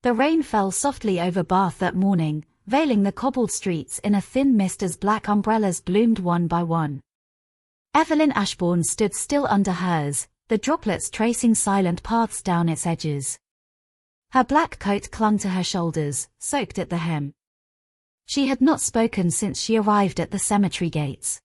The rain fell softly over Bath that morning, veiling the cobbled streets in a thin mist as black umbrellas bloomed one by one. Evelyn Ashbourne stood still under hers, the droplets tracing silent paths down its edges. Her black coat clung to her shoulders, soaked at the hem. She had not spoken since she arrived at the cemetery gates.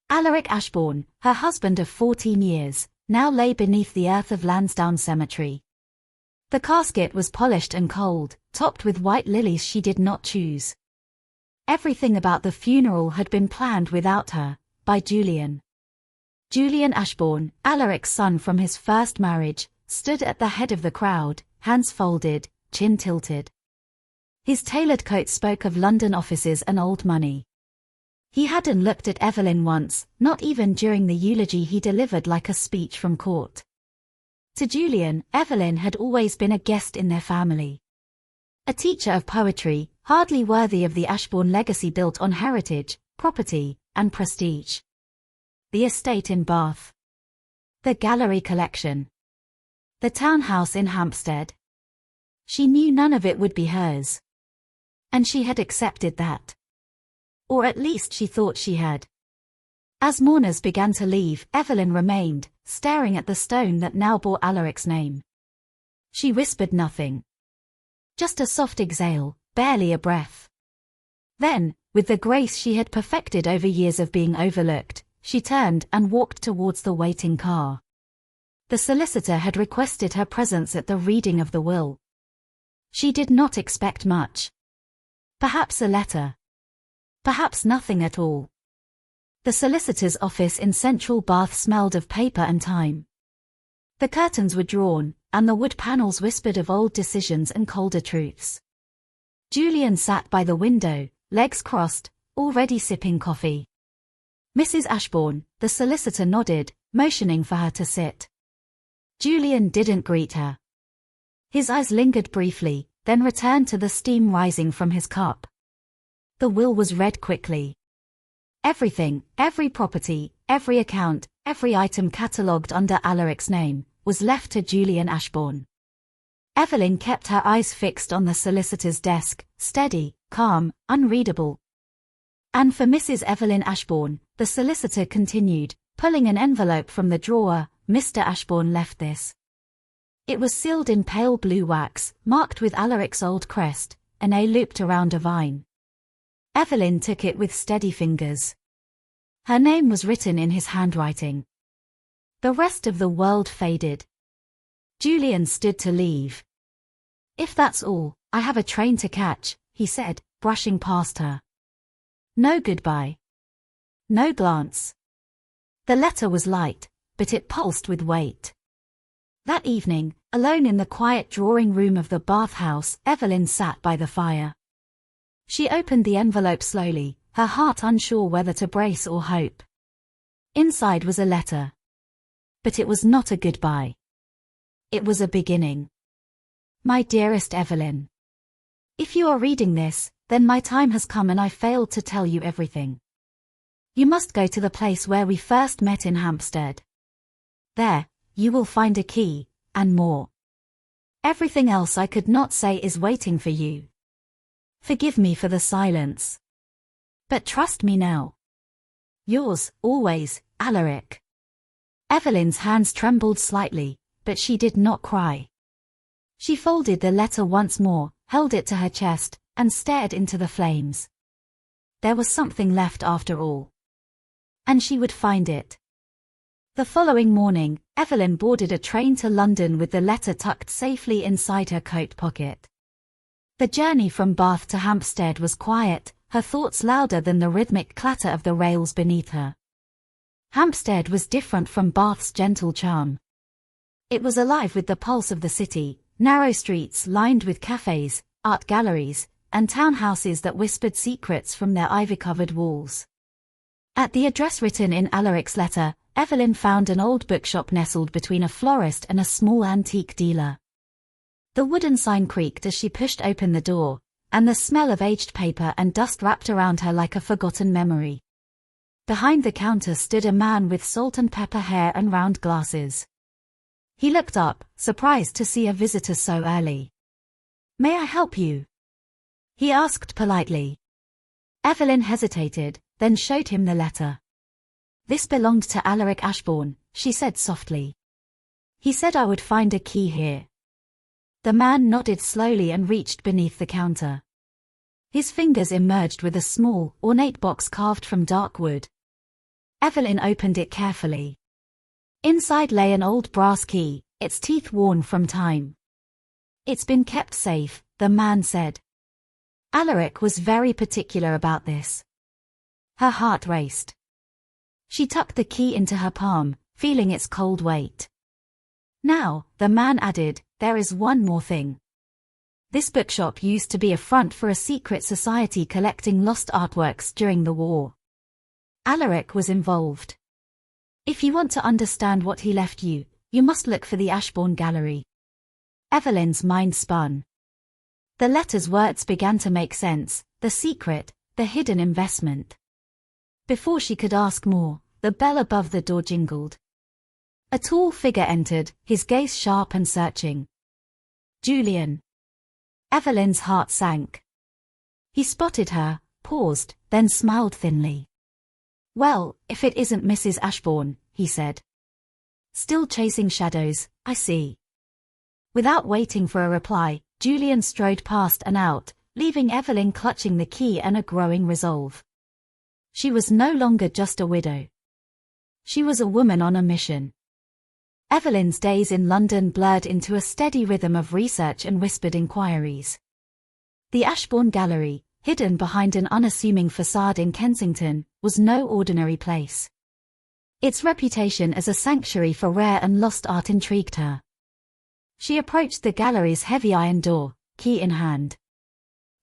Alaric Ashbourne, her husband of 14 years, now lay beneath the earth of Lansdowne Cemetery. The casket was polished and cold, topped with white lilies she did not choose. Everything about the funeral had been planned without her, by Julian. Julian Ashbourne, Alaric's son from his first marriage, stood at the head of the crowd, hands folded, chin tilted. His tailored coat spoke of London offices and old money. He hadn't looked at Evelyn once, not even during the eulogy he delivered like a speech from court. To Julian, Evelyn had always been a guest in their family. A teacher of poetry, hardly worthy of the Ashbourne legacy built on heritage, property, and prestige. The estate in Bath. The gallery collection. The townhouse in Hampstead. She knew none of it would be hers. And she had accepted that. Or at least she thought she had. As mourners began to leave, Evelyn remained, staring at the stone that now bore Alaric's name. She whispered nothing. Just a soft exhale, barely a breath. Then, with the grace she had perfected over years of being overlooked, she turned and walked towards the waiting car. The solicitor had requested her presence at the reading of the will. She did not expect much. Perhaps a letter. Perhaps nothing at all. The solicitor's office in central Bath smelled of paper and time. The curtains were drawn, and the wood panels whispered of old decisions and colder truths. Julian sat by the window, legs crossed, already sipping coffee. Mrs. Ashbourne, the solicitor nodded, motioning for her to sit. Julian didn't greet her. His eyes lingered briefly, then returned to the steam rising from his cup. The will was read quickly. Everything, every property, every account, every item catalogued under Alaric's name, was left to Julian Ashbourne. Evelyn kept her eyes fixed on the solicitor's desk, steady, calm, unreadable. And for Mrs. Evelyn Ashbourne, the solicitor continued, pulling an envelope from the drawer, Mr. Ashbourne left this. It was sealed in pale blue wax, marked with Alaric's old crest, an A looped around a vine. Evelyn took it with steady fingers. Her name was written in his handwriting. The rest of the world faded. Julian stood to leave. If that's all, I have a train to catch, he said, brushing past her. No goodbye. No glance. The letter was light, but it pulsed with weight. That evening, alone in the quiet drawing room of the Bath house, Evelyn sat by the fire. She opened the envelope slowly, her heart unsure whether to brace or hope. Inside was a letter. But it was not a goodbye. It was a beginning. My dearest Evelyn. If you are reading this, then my time has come and I failed to tell you everything. You must go to the place where we first met in Hampstead. There, you will find a key, and more. Everything else I could not say is waiting for you. Forgive me for the silence. But trust me now. Yours, always, Alaric. Evelyn's hands trembled slightly, but she did not cry. She folded the letter once more, held it to her chest, and stared into the flames. There was something left after all. And she would find it. The following morning, Evelyn boarded a train to London with the letter tucked safely inside her coat pocket. The journey from Bath to Hampstead was quiet, her thoughts louder than the rhythmic clatter of the rails beneath her. Hampstead was different from Bath's gentle charm. It was alive with the pulse of the city, narrow streets lined with cafes, art galleries, and townhouses that whispered secrets from their ivy-covered walls. At the address written in Alaric's letter, Evelyn found an old bookshop nestled between a florist and a small antique dealer. The wooden sign creaked as she pushed open the door, and the smell of aged paper and dust wrapped around her like a forgotten memory. Behind the counter stood a man with salt and pepper hair and round glasses. He looked up, surprised to see a visitor so early. May I help you? He asked politely. Evelyn hesitated, then showed him the letter. This belonged to Alaric Ashbourne, she said softly. He said I would find a key here. The man nodded slowly and reached beneath the counter. His fingers emerged with a small, ornate box carved from dark wood. Evelyn opened it carefully. Inside lay an old brass key, its teeth worn from time. It's been kept safe, the man said. Alaric was very particular about this. Her heart raced. She tucked the key into her palm, feeling its cold weight. Now, the man added, there is one more thing. This bookshop used to be a front for a secret society collecting lost artworks during the war. Alaric was involved. If you want to understand what he left you, you must look for the Ashbourne Gallery. Evelyn's mind spun. The letter's words began to make sense, the secret, the hidden investment. Before she could ask more, the bell above the door jingled. A tall figure entered, his gaze sharp and searching. Julian. Evelyn's heart sank. He spotted her, paused, then smiled thinly. Well, if it isn't Mrs. Ashbourne, he said. Still chasing shadows, I see. Without waiting for a reply, Julian strode past and out, leaving Evelyn clutching the key and a growing resolve. She was no longer just a widow. She was a woman on a mission. Evelyn's days in London blurred into a steady rhythm of research and whispered inquiries. The Ashbourne Gallery, hidden behind an unassuming facade in Kensington, was no ordinary place. Its reputation as a sanctuary for rare and lost art intrigued her. She approached the gallery's heavy iron door, key in hand.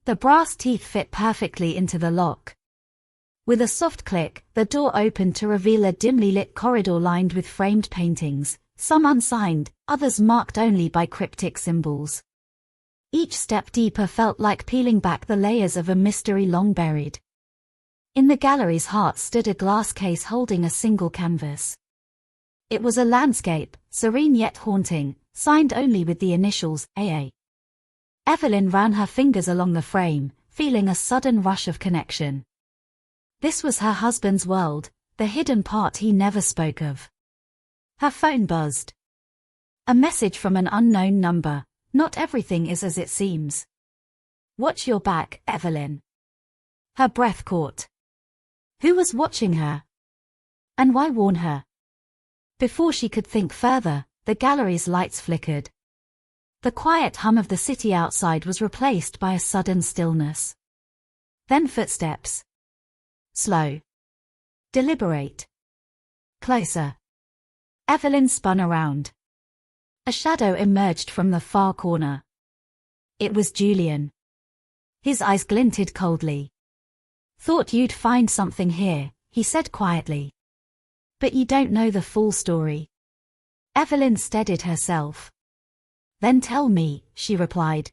The brass teeth fit perfectly into the lock. With a soft click, the door opened to reveal a dimly lit corridor lined with framed paintings, some unsigned, others marked only by cryptic symbols. Each step deeper felt like peeling back the layers of a mystery long buried. In the gallery's heart stood a glass case holding a single canvas. It was a landscape, serene yet haunting, signed only with the initials, AA. Evelyn ran her fingers along the frame, feeling a sudden rush of connection. This was her husband's world, the hidden part he never spoke of. Her phone buzzed. A message from an unknown number. Not everything is as it seems. Watch your back, Evelyn. Her breath caught. Who was watching her? And why warn her? Before she could think further, the gallery's lights flickered. The quiet hum of the city outside was replaced by a sudden stillness. Then footsteps. Slow. Deliberate. Closer. Evelyn spun around. A shadow emerged from the far corner. It was Julian. His eyes glinted coldly. Thought you'd find something here, he said quietly. But you don't know the full story. Evelyn steadied herself. Then tell me, she replied.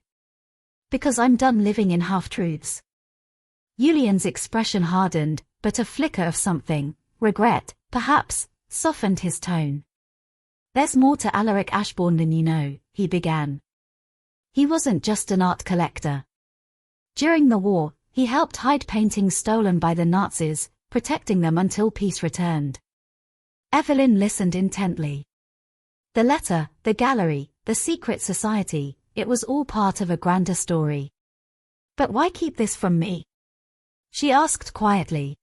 Because I'm done living in half-truths. Julian's expression hardened, but a flicker of something, regret, perhaps, softened his tone. There's more to Alaric Ashbourne than you know, he began. He wasn't just an art collector. During the war, he helped hide paintings stolen by the Nazis, protecting them until peace returned. Evelyn listened intently. The letter, the gallery, the secret society, it was all part of a grander story. But why keep this from me? She asked quietly.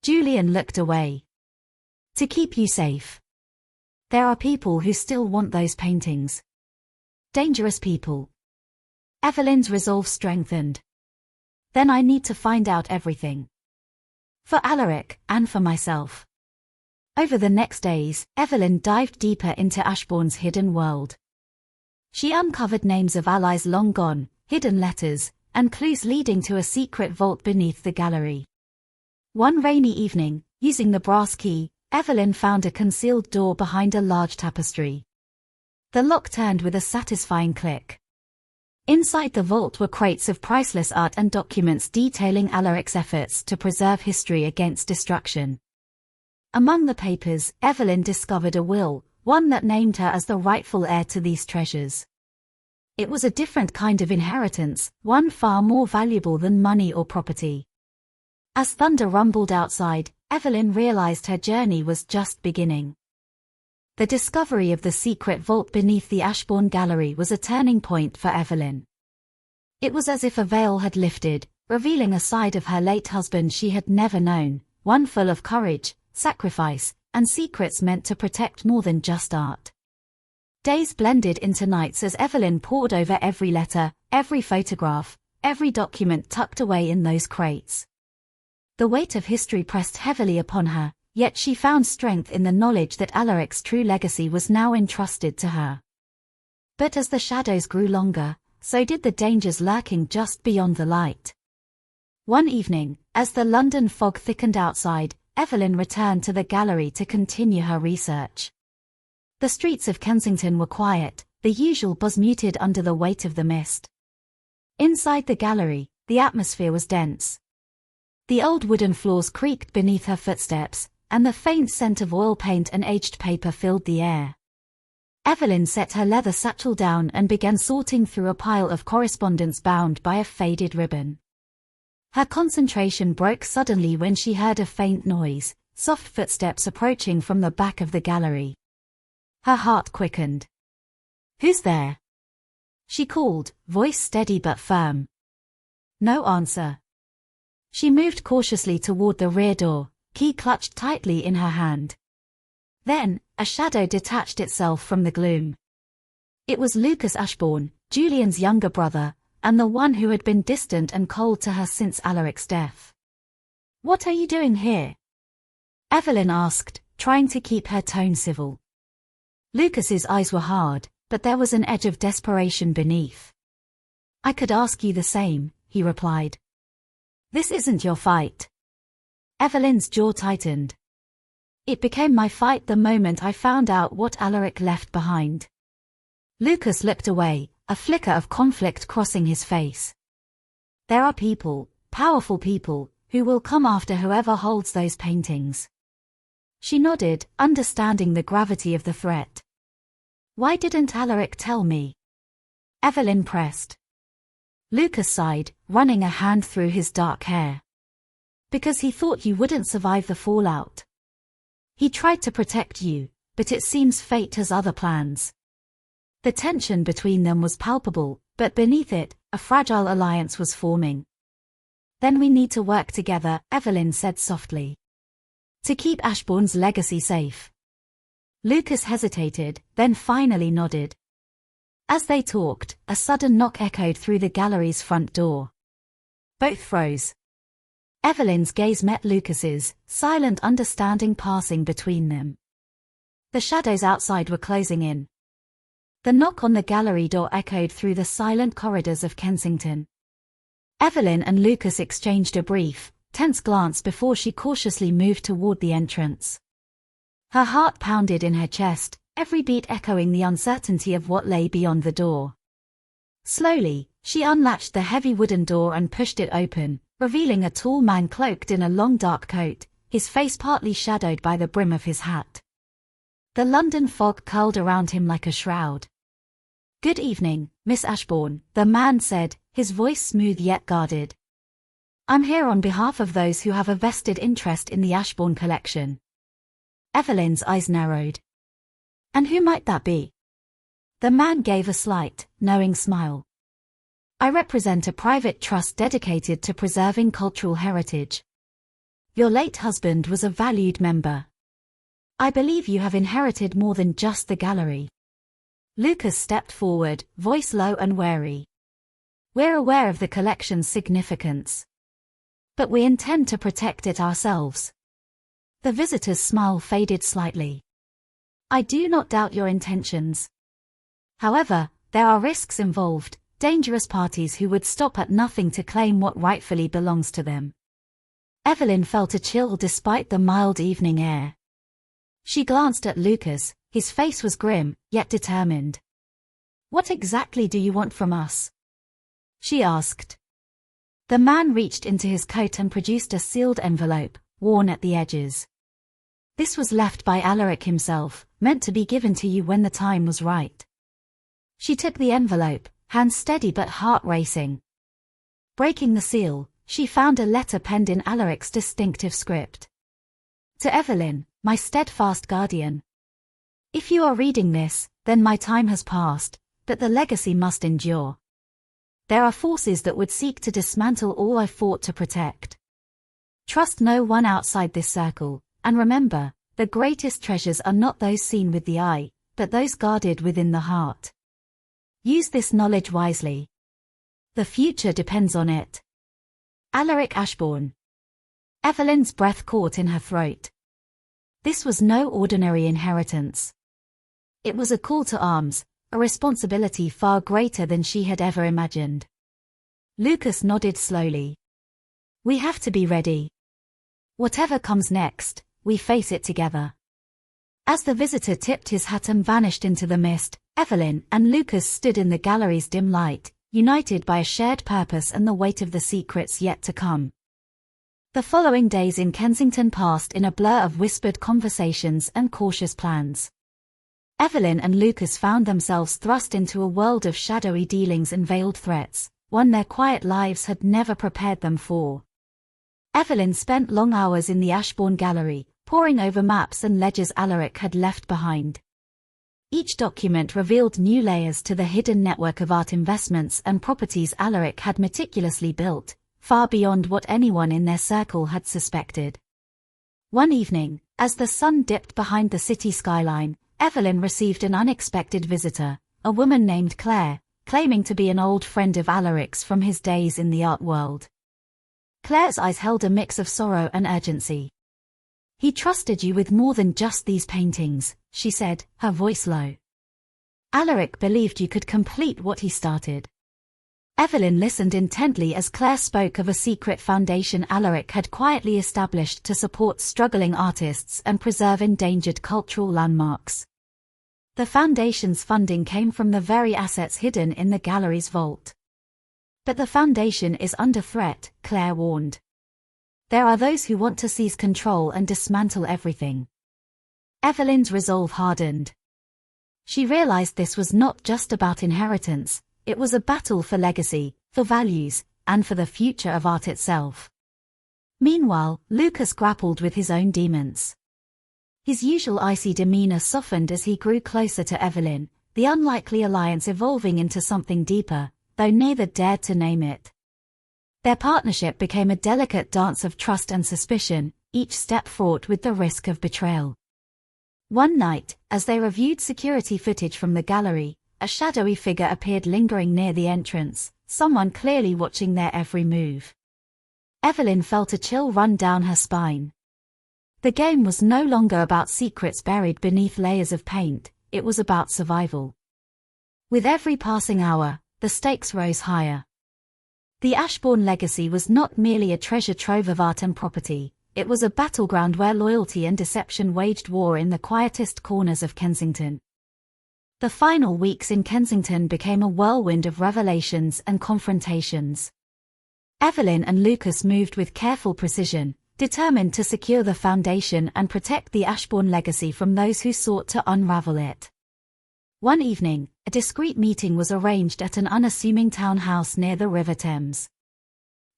Julian looked away. To keep you safe. There are people who still want those paintings. Dangerous people. Evelyn's resolve strengthened. Then I need to find out everything. For Alaric, and for myself. Over the next days, Evelyn dived deeper into Ashbourne's hidden world. She uncovered names of allies long gone, hidden letters, and clues leading to a secret vault beneath the gallery. One rainy evening, using the brass key, Evelyn found a concealed door behind a large tapestry. The lock turned with a satisfying click. Inside the vault were crates of priceless art and documents detailing Alaric's efforts to preserve history against destruction. Among the papers, Evelyn discovered a will, one that named her as the rightful heir to these treasures. It was a different kind of inheritance, one far more valuable than money or property. As thunder rumbled outside, Evelyn realized her journey was just beginning. The discovery of the secret vault beneath the Ashbourne Gallery was a turning point for Evelyn. It was as if a veil had lifted, revealing a side of her late husband she had never known, one full of courage, sacrifice, and secrets meant to protect more than just art. Days blended into nights as Evelyn pored over every letter, every photograph, every document tucked away in those crates. The weight of history pressed heavily upon her, yet she found strength in the knowledge that Alaric's true legacy was now entrusted to her. But as the shadows grew longer, so did the dangers lurking just beyond the light. One evening, as the London fog thickened outside, Evelyn returned to the gallery to continue her research. The streets of Kensington were quiet, the usual buzz muted under the weight of the mist. Inside the gallery, the atmosphere was dense. The old wooden floors creaked beneath her footsteps, and the faint scent of oil paint and aged paper filled the air. Evelyn set her leather satchel down and began sorting through a pile of correspondence bound by a faded ribbon. Her concentration broke suddenly when she heard a faint noise, soft footsteps approaching from the back of the gallery. Her heart quickened. "Who's there?" she called, voice steady but firm. No answer. She moved cautiously toward the rear door, key clutched tightly in her hand. Then, a shadow detached itself from the gloom. It was Lucas Ashbourne, Julian's younger brother, and the one who had been distant and cold to her since Alaric's death. "What are you doing here?" Evelyn asked, trying to keep her tone civil. Lucas's eyes were hard, but there was an edge of desperation beneath. "I could ask you the same," he replied. "This isn't your fight." Evelyn's jaw tightened. "It became my fight the moment I found out what Alaric left behind." Lucas looked away, a flicker of conflict crossing his face. "There are people, powerful people, who will come after whoever holds those paintings." She nodded, understanding the gravity of the threat. "Why didn't Alaric tell me?" Evelyn pressed. Lucas sighed, running a hand through his dark hair. "Because he thought you wouldn't survive the fallout. He tried to protect you, but it seems fate has other plans." The tension between them was palpable, but beneath it, a fragile alliance was forming. "Then we need to work together," Evelyn said softly. "To keep Ashbourne's legacy safe." Lucas hesitated, then finally nodded. As they talked, a sudden knock echoed through the gallery's front door. Both froze. Evelyn's gaze met Lucas's, silent understanding passing between them. The shadows outside were closing in. The knock on the gallery door echoed through the silent corridors of Kensington. Evelyn and Lucas exchanged a brief, tense glance before she cautiously moved toward the entrance. Her heart pounded in her chest, every beat echoing the uncertainty of what lay beyond the door. Slowly, she unlatched the heavy wooden door and pushed it open, revealing a tall man cloaked in a long dark coat, his face partly shadowed by the brim of his hat. The London fog curled around him like a shroud. "Good evening, Miss Ashbourne," the man said, his voice smooth yet guarded. "I'm here on behalf of those who have a vested interest in the Ashbourne collection." Evelyn's eyes narrowed. "And who might that be?" The man gave a slight, knowing smile. "I represent a private trust dedicated to preserving cultural heritage. Your late husband was a valued member. I believe you have inherited more than just the gallery." Lucas stepped forward, voice low and wary. "We're aware of the collection's significance. But we intend to protect it ourselves." The visitor's smile faded slightly. "I do not doubt your intentions. However, there are risks involved, dangerous parties who would stop at nothing to claim what rightfully belongs to them." Evelyn felt a chill despite the mild evening air. She glanced at Lucas, his face was grim, yet determined. "What exactly do you want from us?" she asked. The man reached into his coat and produced a sealed envelope, worn at the edges. "This was left by Alaric himself, meant to be given to you when the time was right." She took the envelope, hands steady but heart racing. Breaking the seal, she found a letter penned in Alaric's distinctive script. To Evelyn, my steadfast guardian. If you are reading this, then my time has passed, but the legacy must endure. There are forces that would seek to dismantle all I fought to protect. Trust no one outside this circle, and remember, the greatest treasures are not those seen with the eye, but those guarded within the heart. Use this knowledge wisely. The future depends on it. Alaric Ashbourne. Evelyn's breath caught in her throat. This was no ordinary inheritance. It was a call to arms, a responsibility far greater than she had ever imagined. Lucas nodded slowly. We have to be ready. Whatever comes next, we face it together. As the visitor tipped his hat and vanished into the mist, Evelyn and Lucas stood in the gallery's dim light, united by a shared purpose and the weight of the secrets yet to come. The following days in Kensington passed in a blur of whispered conversations and cautious plans. Evelyn and Lucas found themselves thrust into a world of shadowy dealings and veiled threats, one their quiet lives had never prepared them for. Evelyn spent long hours in the Ashbourne Gallery, poring over maps and ledgers Alaric had left behind. Each document revealed new layers to the hidden network of art investments and properties Alaric had meticulously built, far beyond what anyone in their circle had suspected. One evening, as the sun dipped behind the city skyline, Evelyn received an unexpected visitor, a woman named Claire, claiming to be an old friend of Alaric's from his days in the art world. Claire's eyes held a mix of sorrow and urgency. He trusted you with more than just these paintings, she said, her voice low. Alaric believed you could complete what he started. Evelyn listened intently as Claire spoke of a secret foundation Alaric had quietly established to support struggling artists and preserve endangered cultural landmarks. The foundation's funding came from the very assets hidden in the gallery's vault. But the foundation is under threat, Claire warned. There are those who want to seize control and dismantle everything. Evelyn's resolve hardened. She realized this was not just about inheritance. It was a battle for legacy, for values, and for the future of art itself. Meanwhile, Lucas grappled with his own demons. His usual icy demeanor softened as he grew closer to Evelyn, the unlikely alliance evolving into something deeper, though neither dared to name it. Their partnership became a delicate dance of trust and suspicion, each step fraught with the risk of betrayal. One night, as they reviewed security footage from the gallery, a shadowy figure appeared lingering near the entrance, someone clearly watching their every move. Evelyn felt a chill run down her spine. The game was no longer about secrets buried beneath layers of paint, it was about survival. With every passing hour, the stakes rose higher. The Ashbourne legacy was not merely a treasure trove of art and property, it was a battleground where loyalty and deception waged war in the quietest corners of Kensington. The final weeks in Kensington became a whirlwind of revelations and confrontations. Evelyn and Lucas moved with careful precision, determined to secure the foundation and protect the Ashbourne legacy from those who sought to unravel it. One evening, a discreet meeting was arranged at an unassuming townhouse near the River Thames.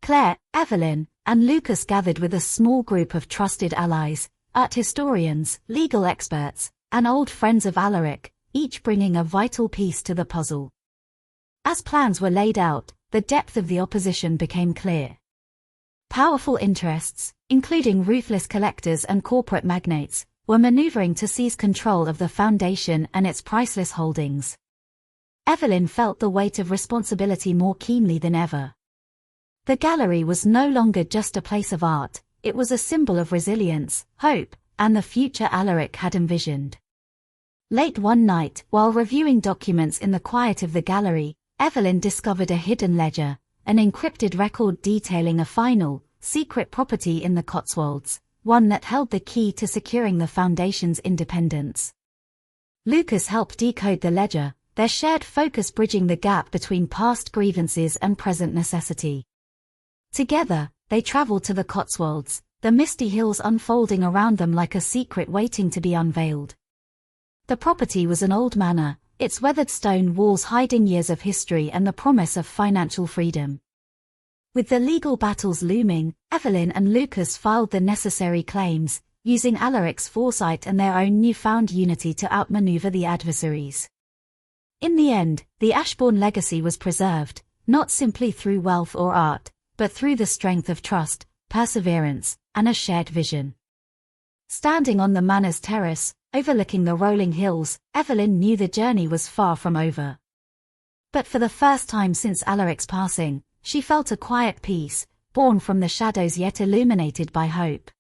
Claire, Evelyn, and Lucas gathered with a small group of trusted allies, art historians, legal experts, and old friends of Alaric, each bringing a vital piece to the puzzle. As plans were laid out, the depth of the opposition became clear. Powerful interests, including ruthless collectors and corporate magnates, were maneuvering to seize control of the foundation and its priceless holdings. Evelyn felt the weight of responsibility more keenly than ever. The gallery was no longer just a place of art, it was a symbol of resilience, hope, and the future Alaric had envisioned. Late one night, while reviewing documents in the quiet of the gallery, Evelyn discovered a hidden ledger, an encrypted record detailing a final, secret property in the Cotswolds, one that held the key to securing the foundation's independence. Lucas helped decode the ledger, their shared focus bridging the gap between past grievances and present necessity. Together, they traveled to the Cotswolds, the misty hills unfolding around them like a secret waiting to be unveiled. The property was an old manor, its weathered stone walls hiding years of history and the promise of financial freedom. With the legal battles looming, Evelyn and Lucas filed the necessary claims, using Alaric's foresight and their own newfound unity to outmaneuver the adversaries. In the end, the Ashbourne legacy was preserved, not simply through wealth or art, but through the strength of trust, perseverance, and a shared vision. Standing on the manor's terrace, overlooking the rolling hills, Evelyn knew the journey was far from over. But for the first time since Alaric's passing, she felt a quiet peace, born from the shadows yet illuminated by hope.